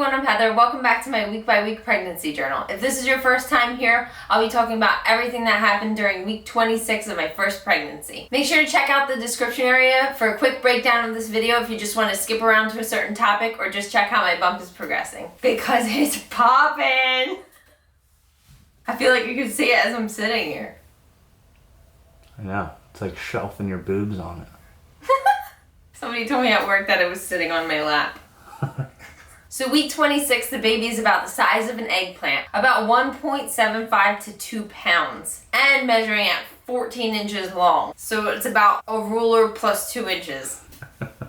everyone, I'm Heather. Welcome back to my week-by-week pregnancy journal. If this is your first time here, I'll be talking about everything that happened during week 26 of my first pregnancy. Make sure to check out the description area for a quick breakdown of this video if you just want to skip around to a certain topic or just check how my bump is progressing. Because it's popping! I feel like you can see it as I'm sitting here. I know. It's like shelving your boobs on it. Somebody told me at work that it was sitting on my lap. So week 26, the baby is about the size of an eggplant, about 1.75 to 2 pounds, and measuring at 14 inches long. So it's about a ruler plus 2 inches.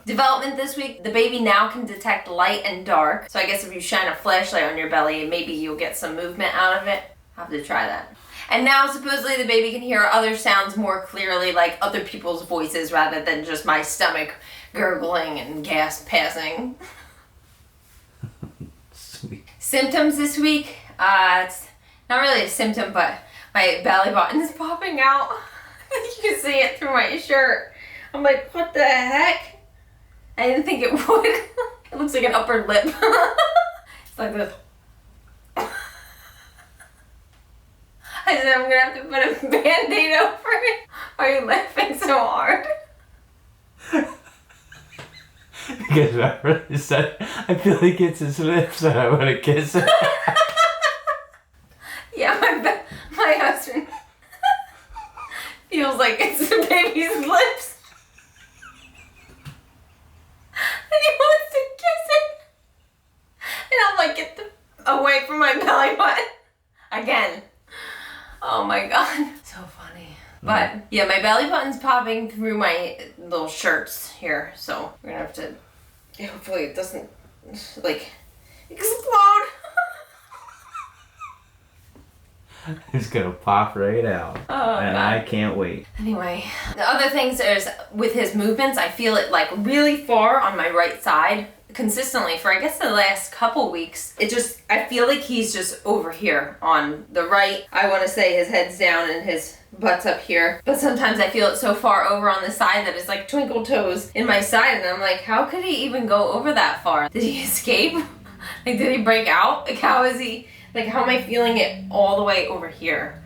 Development this week, the baby now can detect light and dark. So I guess if you shine a flashlight on your belly, maybe you'll get some movement out of it. I'll have to try that. And now supposedly the baby can hear other sounds more clearly, like other people's voices rather than just my stomach gurgling and gas passing. Sweet. Symptoms this week, it's not really a symptom, but my belly button is popping out. You can see it through my shirt. I'm like, what the heck? I didn't think it would. It looks like an upper lip. It's like this. I said I'm gonna have to put a Band-Aid over it. Why are you laughing so hard? Because remember he said, I feel like it's his lips and I want to kiss it. Yeah, my husband feels like it's the baby's lips. And he wants to kiss it. And I'm like, get away from my belly button. Again. Oh my god. So funny. But yeah, my belly button's popping through my little shirts here, so we're gonna have to, hopefully it doesn't like explode. It's gonna pop right out. Oh, and God. I can't wait. Anyway, the other things is with his movements, I feel it like really far on my right side consistently for I guess the last couple weeks. I feel like he's just over here on the right. I want to say his head's down and his butt's up here, but sometimes I feel it so far over on the side that it's like twinkle toes in my side, and I'm like, how could he even go over that far? Did he escape? Like, did he break out? Like, how is he, like, how am I feeling it all the way over here?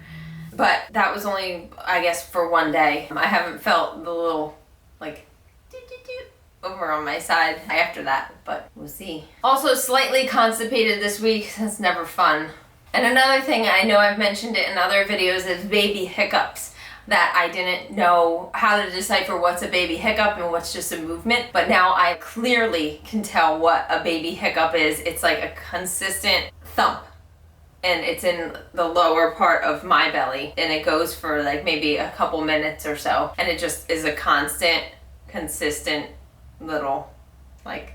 But that was only, I guess, for one day. I haven't felt the little, like, over on my side after that, but we'll see. Also slightly constipated this week. That's never fun. And another thing, I know I've mentioned it in other videos, is baby hiccups. That I didn't know how to decipher what's a baby hiccup and what's just a movement, but now I clearly can tell what a baby hiccup is. It's like a consistent thump, and it's in the lower part of my belly, and it goes for like maybe a couple minutes or so, and it just is a constant, consistent little, like,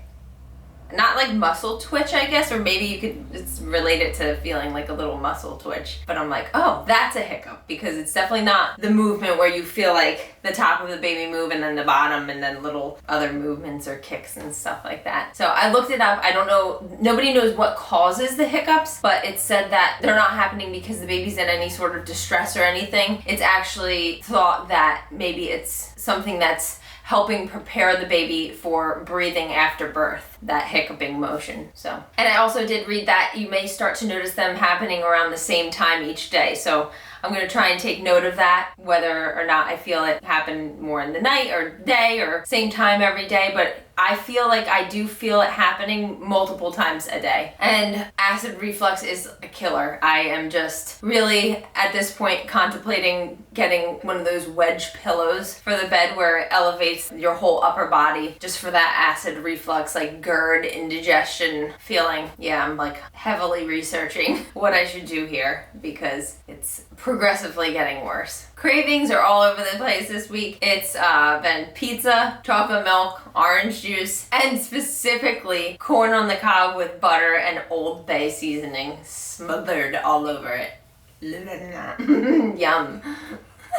not like muscle twitch, I guess, or maybe you could just relate it to feeling like a little muscle twitch. But I'm like, oh, that's a hiccup, because it's definitely not the movement where you feel like the top of the baby move and then the bottom and then little other movements or kicks and stuff like that. So I looked it up. I don't know, nobody knows what causes the hiccups, but it said that they're not happening because the baby's in any sort of distress or anything. It's actually thought that maybe it's something that's helping prepare the baby for breathing after birth, that hiccuping motion. So, and I also did read that you may start to notice them happening around the same time each day. So I'm gonna try and take note of that, whether or not I feel it happen more in the night or day or same time every day, but I feel like I do feel it happening multiple times a day. And acid reflux is a killer. I am just really, at this point, contemplating getting one of those wedge pillows for the bed where it elevates your whole upper body, just for that acid reflux, like GERD, indigestion feeling. Yeah, I'm like heavily researching what I should do here because it's progressively getting worse. Cravings are all over the place this week. It's been pizza, chocolate milk, orange juice, and specifically corn on the cob with butter and Old Bay seasoning smothered all over it. Yum.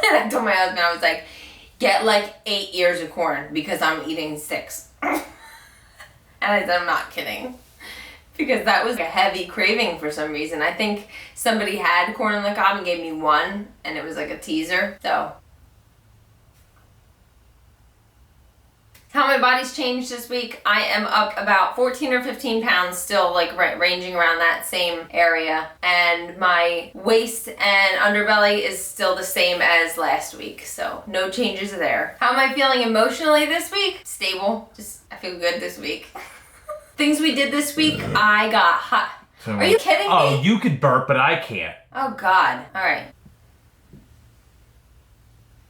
And I told my husband, I was like, get like 8 ears of corn because I'm eating 6. And I said, I'm not kidding. Because that was a heavy craving for some reason. I think somebody had corn on the cob and gave me one, and it was like a teaser. So How my body's changed this week, I am up about 14 or 15 pounds, still like ranging around that same area. And my waist and underbelly is still the same as last week, so no changes there. How am I feeling emotionally this week? Stable. I feel good this week. Things we did this week, I got hot. Are you kidding me? Oh, you could burp, but I can't. Oh God. All right.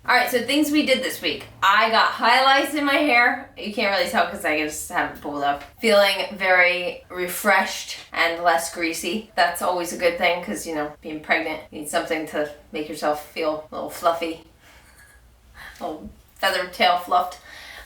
Alright, so things we did this week. I got highlights in my hair. You can't really tell because I just have it pulled up. Feeling very refreshed and less greasy. That's always a good thing because, you know, being pregnant, you need something to make yourself feel a little fluffy. A little feather tail fluffed.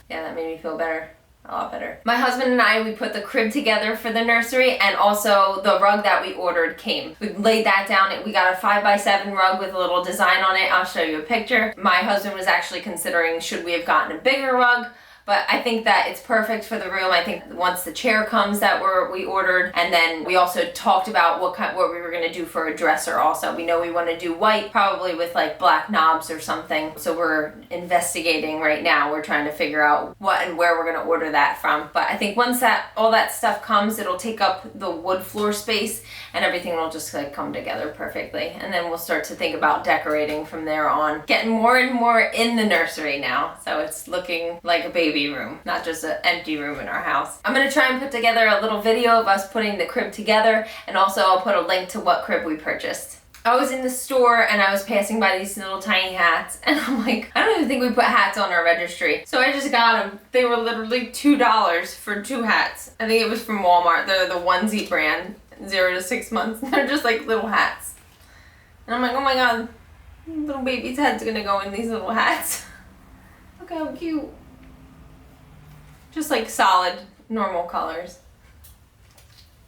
Yeah, that made me feel better. A lot better. My husband and I, we put the crib together for the nursery, and also the rug that we ordered came. We laid that down. We got a 5x7 rug with a little design on it. I'll show you a picture. My husband was actually considering should we have gotten a bigger rug, but I think that it's perfect for the room. I think once the chair comes that we ordered, and then we also talked about what we were gonna do for a dresser also. We know we wanna do white, probably with like black knobs or something. So we're investigating right now. We're trying to figure out what and where we're gonna order that from. But I think once all that stuff comes, it'll take up the wood floor space and everything will just like come together perfectly. And then we'll start to think about decorating from there on. Getting more and more in the nursery now. So it's looking like a baby room, not just an empty room in our house. I'm gonna try and put together a little video of us putting the crib together, and also I'll put a link to what crib we purchased. I was in the store and I was passing by these little tiny hats, and I'm like, I don't even think we put hats on our registry. So I just got them. They were literally $2 for 2 hats. I think it was from Walmart. They're the onesie brand, 0 to 6 months. They're just like little hats. And I'm like, oh my God, little baby's head's gonna go in these little hats. Look how cute. Just like solid, normal colors.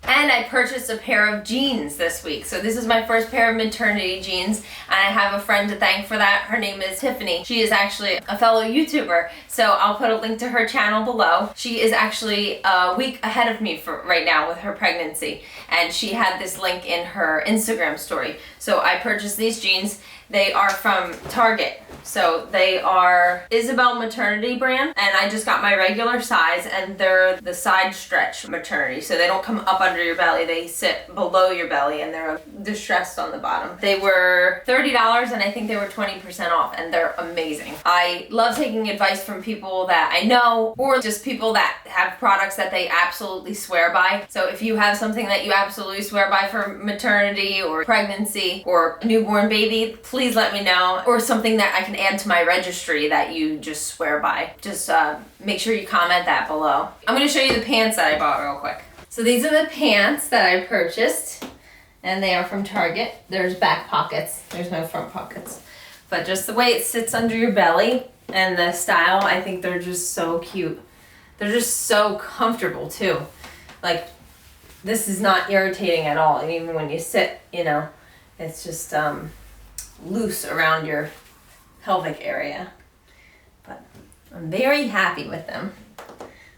And I purchased a pair of jeans this week. So this is my first pair of maternity jeans, and I have a friend to thank for that. Her name is Tiffani. She is actually a fellow YouTuber, so I'll put a link to her channel below. She is actually a week ahead of me for right now with her pregnancy, and she had this link in her Instagram story. So I purchased these jeans. They are from Target. So they are Isabel Maternity brand, and I just got my regular size, and they're the side stretch maternity. So they don't come up under your belly, they sit below your belly, and they're distressed on the bottom. They were $30, and I think they were 20% off, and they're amazing. I love taking advice from people that I know, or just people that have products that they absolutely swear by. So if you have something that you absolutely swear by for maternity or pregnancy or newborn baby, please let me know, or something that I can add to my registry that you just swear by. Just make sure you comment that below. I'm gonna show you the pants that I bought real quick. So these are the pants that I purchased, and they are from Target. There's back pockets, there's no front pockets. But just the way it sits under your belly and the style, I think they're just so cute. They're just so comfortable too. Like, this is not irritating at all. Even when you sit, you know, it's just loose around your pelvic area. But I'm very happy with them.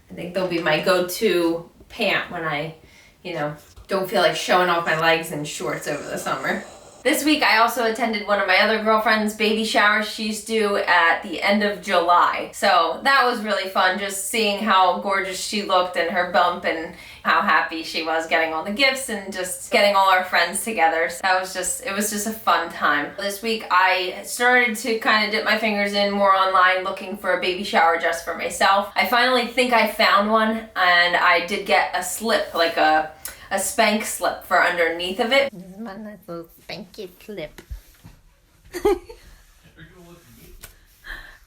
I think they'll be my go-to pant when I, you know, don't feel like showing off my legs in shorts over the summer. This week I also attended one of my other girlfriends' baby showers. She's due at the end of July. So that was really fun, just seeing how gorgeous she looked and her bump and how happy she was getting all the gifts and just getting all our friends together. So it was just a fun time. This week I started to kind of dip my fingers in more online looking for a baby shower dress for myself. I finally think I found one, and I did get a slip, like a Spanx slip for underneath of it. This is my nice little spanky slip.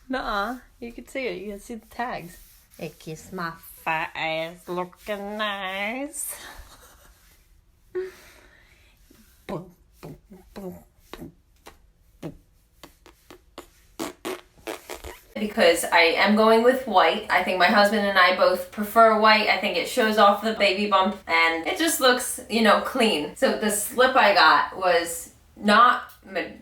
Nuh-uh. You can see it. You can see the tags. It keeps my fat ass looking nice. Boom, boom, boom. Because I am going with white. I think my husband and I both prefer white. I think it shows off the baby bump and it just looks, you know, clean. So the slip I got was not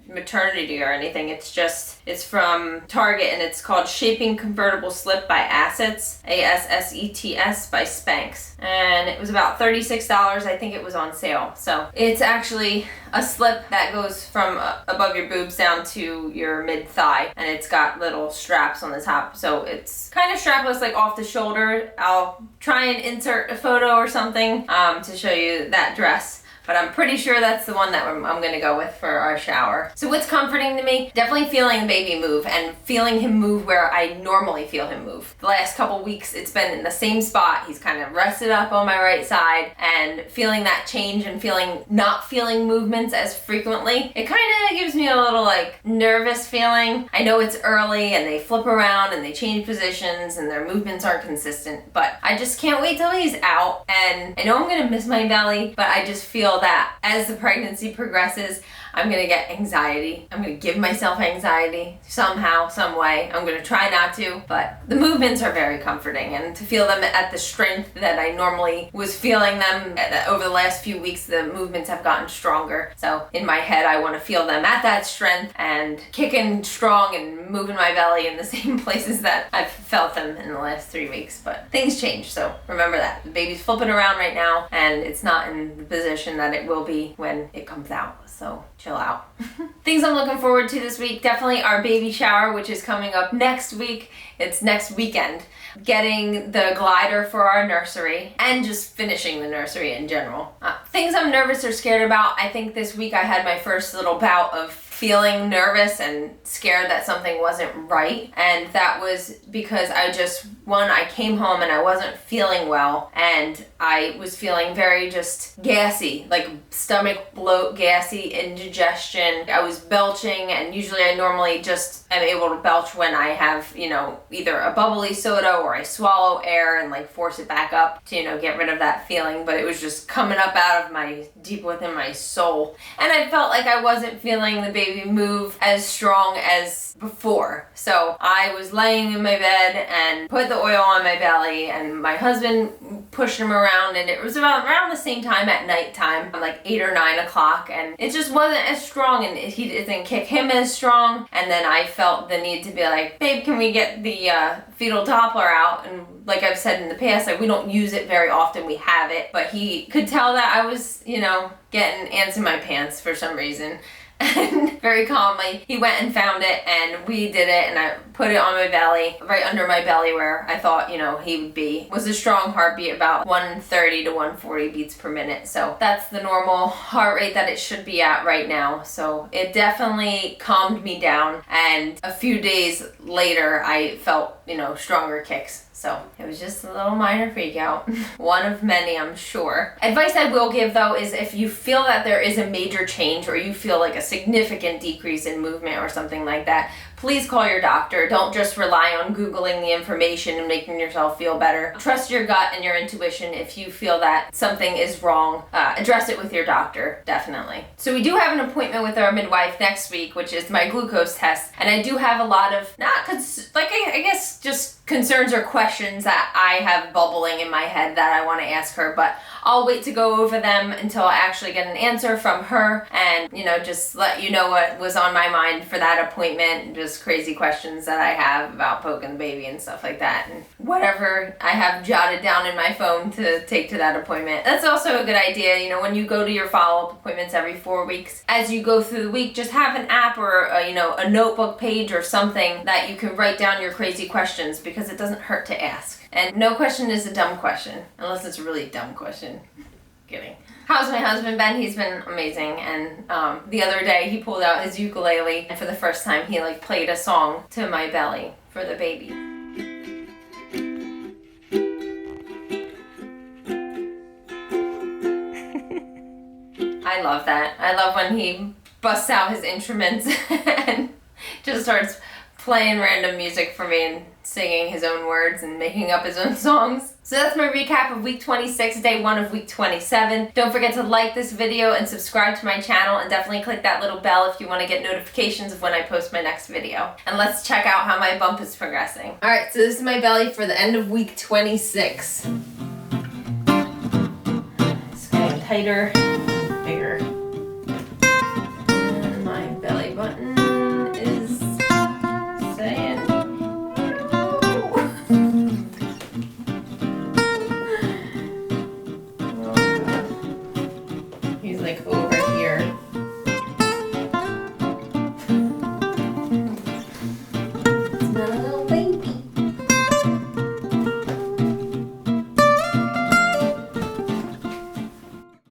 maternity or anything. It's from Target, and it's called Shaping Convertible Slip by Assets, ASSETS by Spanx. And it was about $36. I think it was on sale. So it's actually a slip that goes from above your boobs down to your mid-thigh, and it's got little straps on the top. So it's kind of strapless, like off the shoulder. I'll try and insert a photo or something to show you that dress. But I'm pretty sure that's the one that I'm gonna go with for our shower. So what's comforting to me? Definitely feeling the baby move and feeling him move where I normally feel him move. The last couple weeks, it's been in the same spot. He's kind of rested up on my right side, and feeling that change and not feeling movements as frequently. It kind of gives me a little like nervous feeling. I know it's early and they flip around and they change positions and their movements aren't consistent, but I just can't wait till he's out. And I know I'm gonna miss my belly, but I just feel that as the pregnancy progresses, I'm gonna get anxiety. I'm gonna give myself anxiety somehow, some way. I'm gonna try not to, but the movements are very comforting, and to feel them at the strength that I normally was feeling them over the last few weeks, the movements have gotten stronger. So in my head, I want to feel them at that strength and kicking strong and moving my belly in the same places that I've felt them in the last 3 weeks. But things change, so remember that. The baby's flipping around right now, and it's not in the position that it will be when it comes out. So chill out. Things I'm looking forward to this week, definitely our baby shower, which is coming up next week. It's next weekend. Getting the glider for our nursery, and just finishing the nursery in general. Things I'm nervous or scared about. I think this week I had my first little bout of feeling nervous and scared that something wasn't right, and that was because I came home and I wasn't feeling well, and I was feeling very just gassy, like stomach bloat, gassy, indigestion. I was belching, and usually I normally just am able to belch when I have, either a bubbly soda or I swallow air and like force it back up to, get rid of that feeling, but it was just coming up out of deep within my soul. And I felt like I wasn't feeling the baby move as strong as before. So I was laying in my bed and put the oil on my belly, and my husband pushed him around, and it was around the same time at nighttime, like 8 or 9 o'clock, and it just wasn't as strong, and it didn't kick him as strong. And then I felt the need to be like, babe, can we get the fetal Doppler out? And like I've said in the past, like we don't use it very often, we have it, but he could tell that I was, getting ants in my pants for some reason. And very calmly, he went and found it, and we did it, and I put it on my belly, right under my belly where I thought, he would be. It was a strong heartbeat, about 130 to 140 beats per minute. So that's the normal heart rate that it should be at right now. So it definitely calmed me down, and a few days later, I felt, stronger kicks. So it was just a little minor freak out. One of many, I'm sure. Advice I will give though is if you feel that there is a major change, or you feel like a significant decrease in movement or something like that, please call your doctor. Don't just rely on Googling the information and making yourself feel better. Trust your gut and your intuition. If you feel that something is wrong, address it with your doctor, definitely. So we do have an appointment with our midwife next week, which is my glucose test. And I do have a lot of, I guess just concerns or questions that I have bubbling in my head that I want to ask her, but I'll wait to go over them until I actually get an answer from her, and just let you know what was on my mind for that appointment, just crazy questions that I have about poking the baby and stuff like that, and whatever I have jotted down in my phone to take to that appointment. That's also a good idea, when you go to your follow-up appointments every 4 weeks, as you go through the week, just have an app or a notebook page or something that you can write down your crazy questions, because it doesn't hurt to ask. And no question is a dumb question, unless it's a really dumb question. Kidding. How's my husband been? He's been amazing, and the other day he pulled out his ukulele, and for the first time he played a song to my belly for the baby. I love that. I love when he busts out his instruments and just starts playing random music for me and singing his own words and making up his own songs. So that's my recap of week 26, day 1 of week 27. Don't forget to like this video and subscribe to my channel, and definitely click that little bell if you want to get notifications of when I post my next video. And let's check out how my bump is progressing. Alright, so this is my belly for the end of week 26. It's getting tighter.